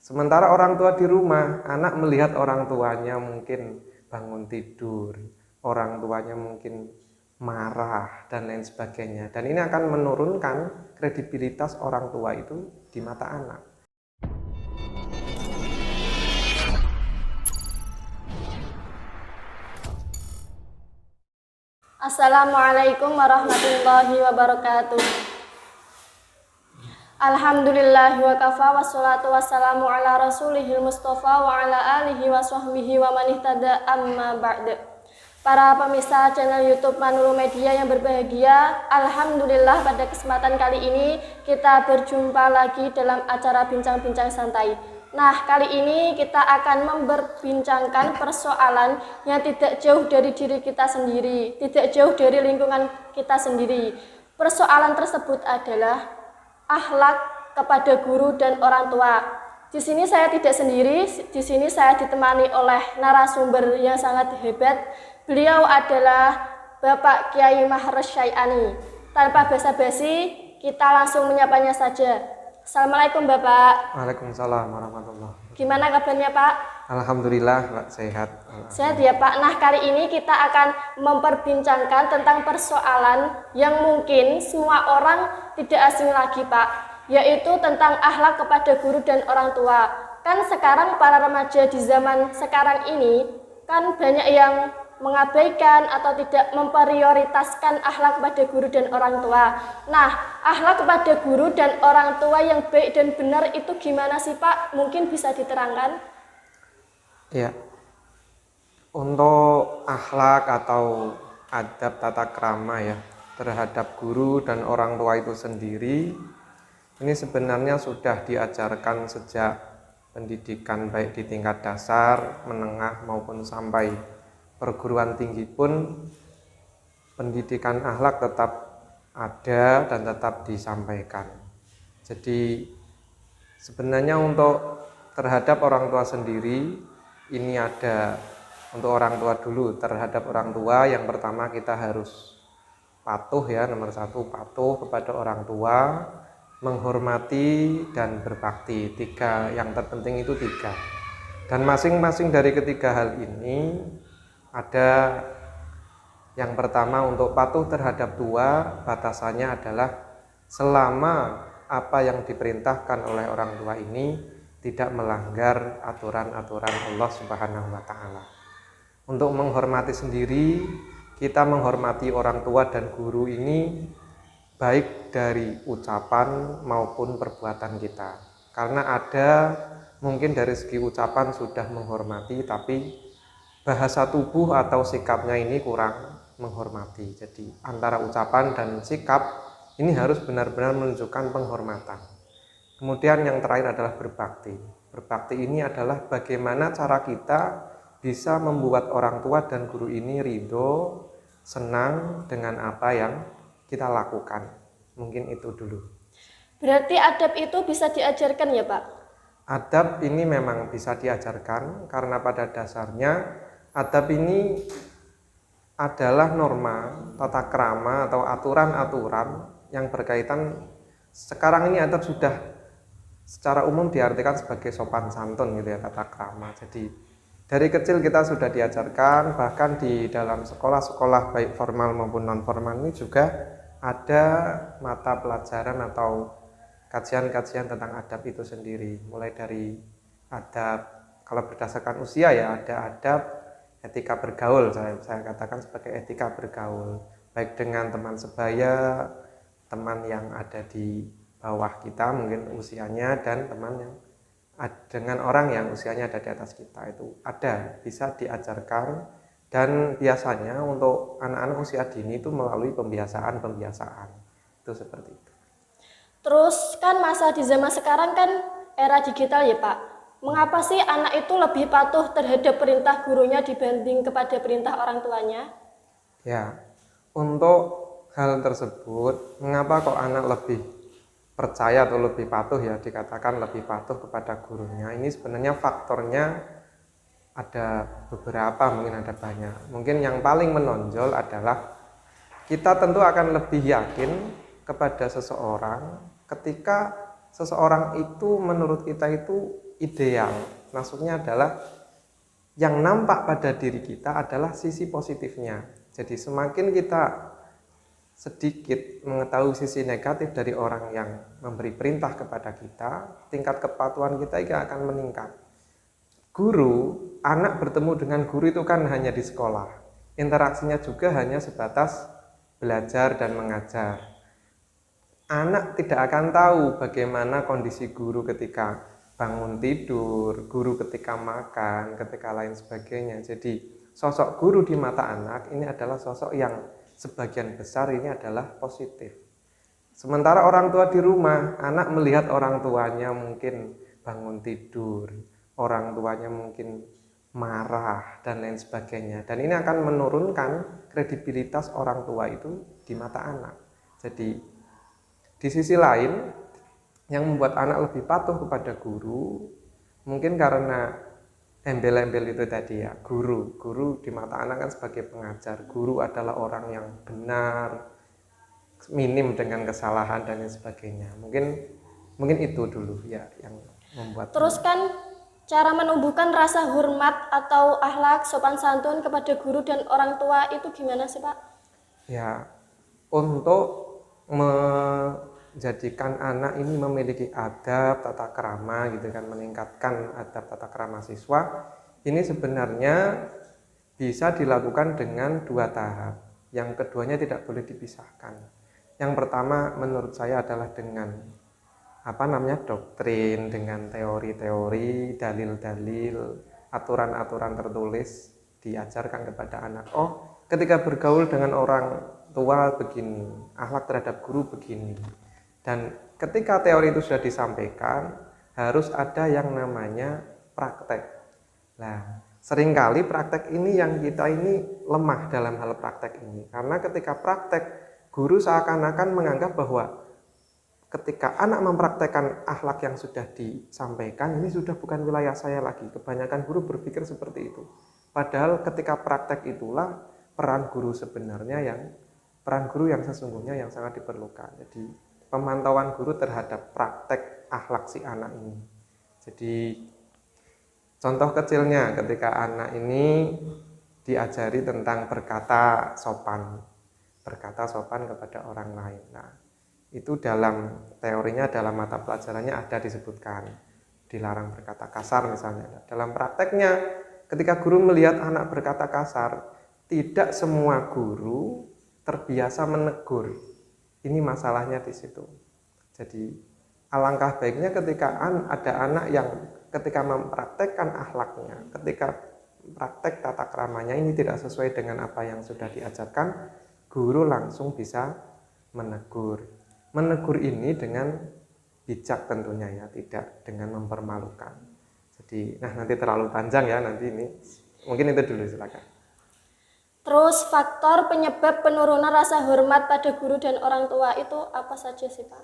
Sementara orang tua di rumah, anak melihat orang tuanya mungkin bangun tidur, orang tuanya mungkin marah dan lain sebagainya. Dan ini akan menurunkan kredibilitas orang tua itu di mata anak. Assalamualaikum warahmatullahi wabarakatuh. Alhamdulillah wa kafa wassalatu wassalamu ala rasulihil mustafa wa ala alihi wa sahbihi wa man ihtada amma ba'd. Para pemirsa channel YouTube Manulu Media yang berbahagia, alhamdulillah pada kesempatan kali ini kita berjumpa lagi dalam acara bincang-bincang santai. Nah, kali ini kita akan memperbincangkan persoalan yang tidak jauh dari diri kita sendiri, tidak jauh dari lingkungan kita sendiri. Persoalan tersebut adalah akhlak kepada guru dan orang tua. Di sini saya tidak sendiri, di sini saya ditemani oleh narasumber yang sangat hebat. Beliau adalah Bapak Kiai Mahrez Syai'ani. Tanpa basa-basi, kita langsung menyapanya saja. Assalamualaikum Bapak. Waalaikumsalam warahmatullahi wabarakatuh. Gimana kabarnya Pak? Alhamdulillah Pak, sehat. Sehat ya Pak. Nah, kali ini kita akan memperbincangkan tentang persoalan yang mungkin semua orang tidak asing lagi Pak, yaitu tentang akhlak kepada guru dan orang tua. Kan sekarang para remaja di zaman sekarang ini kan banyak yang mengabaikan atau tidak memprioritaskan akhlak kepada guru dan orang tua. Nah, akhlak kepada guru dan orang tua yang baik dan benar itu gimana sih Pak? Mungkin bisa diterangkan? Ya, untuk akhlak atau adab tata krama ya terhadap guru dan orang tua itu sendiri, ini sebenarnya sudah diajarkan sejak pendidikan baik di tingkat dasar, menengah maupun sampai perguruan tinggi pun pendidikan akhlak tetap ada dan tetap disampaikan. Jadi sebenarnya untuk terhadap orang tua sendiri ini ada untuk orang tua dulu. Terhadap orang tua yang pertama kita harus patuh ya, nomor satu patuh kepada orang tua, menghormati dan berbakti. Tiga yang terpenting itu tiga. Dan masing-masing dari ketiga hal ini ada yang pertama untuk patuh terhadap tua, batasannya adalah selama apa yang diperintahkan oleh orang tua ini tidak melanggar aturan-aturan Allah Subhanahu wa Ta'ala. Untuk menghormati sendiri, kita menghormati orang tua dan guru ini baik dari ucapan maupun perbuatan kita. Karena ada mungkin dari segi ucapan sudah menghormati, tapi bahasa tubuh atau sikapnya ini kurang menghormati. Jadi antara ucapan dan sikap ini harus benar-benar menunjukkan penghormatan. Kemudian yang terakhir adalah berbakti. Berbakti ini adalah bagaimana cara kita bisa membuat orang tua dan guru ini ridho, senang dengan apa yang kita lakukan. Mungkin itu dulu. Berarti adab itu bisa diajarkan ya Pak? Adab ini memang bisa diajarkan karena pada dasarnya adab ini adalah norma, tata krama atau aturan-aturan yang berkaitan. Sekarang ini adab sudah secara umum diartikan sebagai sopan santun gitu ya, tata krama. Jadi dari kecil kita sudah diajarkan, bahkan di dalam sekolah-sekolah baik formal maupun non formal ini juga ada mata pelajaran atau kajian-kajian tentang adab itu sendiri. Mulai dari adab, kalau berdasarkan usia ya ada adab etika bergaul, saya katakan sebagai etika bergaul, baik dengan teman sebaya, teman yang ada di bawah kita mungkin usianya, dan teman yang dengan orang yang usianya ada di atas kita. Itu ada, bisa diajarkan, dan biasanya untuk anak-anak usia dini itu melalui pembiasaan itu seperti itu. Terus kan masa di zaman sekarang kan era digital ya Pak. Mengapa sih anak itu lebih patuh terhadap perintah gurunya dibanding kepada perintah orang tuanya? Ya, untuk hal tersebut, mengapa kok anak lebih percaya atau lebih patuh ya, dikatakan lebih patuh kepada gurunya? Ini sebenarnya faktornya ada beberapa, mungkin ada banyak. Mungkin yang paling menonjol adalah kita tentu akan lebih yakin kepada seseorang ketika seseorang itu menurut kita itu ideal. Maksudnya adalah yang nampak pada diri kita adalah sisi positifnya. Jadi semakin kita sedikit mengetahui sisi negatif dari orang yang memberi perintah kepada kita, tingkat kepatuhan kita akan meningkat. Guru, anak bertemu dengan guru itu kan hanya di sekolah. Interaksinya juga hanya sebatas belajar dan mengajar. Anak tidak akan tahu bagaimana kondisi guru ketika bangun tidur, guru ketika makan, ketika lain sebagainya. Jadi sosok guru di mata anak ini adalah sosok yang sebagian besar ini adalah positif. Sementara orang tua di rumah, anak melihat orang tuanya mungkin bangun tidur, orang tuanya mungkin marah dan lain sebagainya. Dan ini akan menurunkan kredibilitas orang tua itu di mata anak. Jadi di sisi lain yang membuat anak lebih patuh kepada guru mungkin karena embel-embel itu tadi ya, guru di mata anak kan sebagai pengajar, guru adalah orang yang benar, minim dengan kesalahan dan lain sebagainya. Mungkin itu dulu ya yang membuat. Terus kan cara menumbuhkan rasa hormat atau akhlak sopan santun kepada guru dan orang tua itu gimana sih Pak? Ya, untuk menjadikan anak ini memiliki adab, tata krama gitu kan, meningkatkan adab tata krama siswa, ini sebenarnya bisa dilakukan dengan 2 tahap. Yang keduanya tidak boleh dipisahkan. Yang pertama menurut saya adalah dengan doktrin, dengan teori-teori, dalil-dalil, aturan-aturan tertulis diajarkan kepada anak. Oh, ketika bergaul dengan orang tua begini, akhlak terhadap guru begini. Dan ketika teori itu sudah disampaikan, harus ada yang namanya praktek. Nah, seringkali praktek ini yang kita ini lemah dalam hal praktek ini. Karena ketika praktek, guru seakan-akan menganggap bahwa ketika anak mempraktekkan akhlak yang sudah disampaikan, ini sudah bukan wilayah saya lagi. Kebanyakan guru berpikir seperti itu. Padahal ketika praktek itulah peran guru yang sesungguhnya yang sangat diperlukan. Jadi pemantauan guru terhadap praktek akhlak si anak ini. Jadi contoh kecilnya ketika anak ini diajari tentang berkata sopan kepada orang lain. Nah, itu dalam teorinya, dalam mata pelajarannya ada disebutkan, dilarang berkata kasar misalnya. Dalam prakteknya ketika guru melihat anak berkata kasar, tidak semua guru terbiasa menegur. Ini masalahnya di situ. Jadi alangkah baiknya ketika ada anak yang ketika mempraktekkan akhlaknya, ketika praktek tata kramanya ini tidak sesuai dengan apa yang sudah diajarkan, guru langsung bisa menegur. Menegur ini dengan bijak tentunya ya, tidak dengan mempermalukan. Jadi, nanti terlalu panjang ya nanti ini. Mungkin itu dulu, silakan. Terus faktor penyebab penurunan rasa hormat pada guru dan orang tua itu apa saja sih Pak?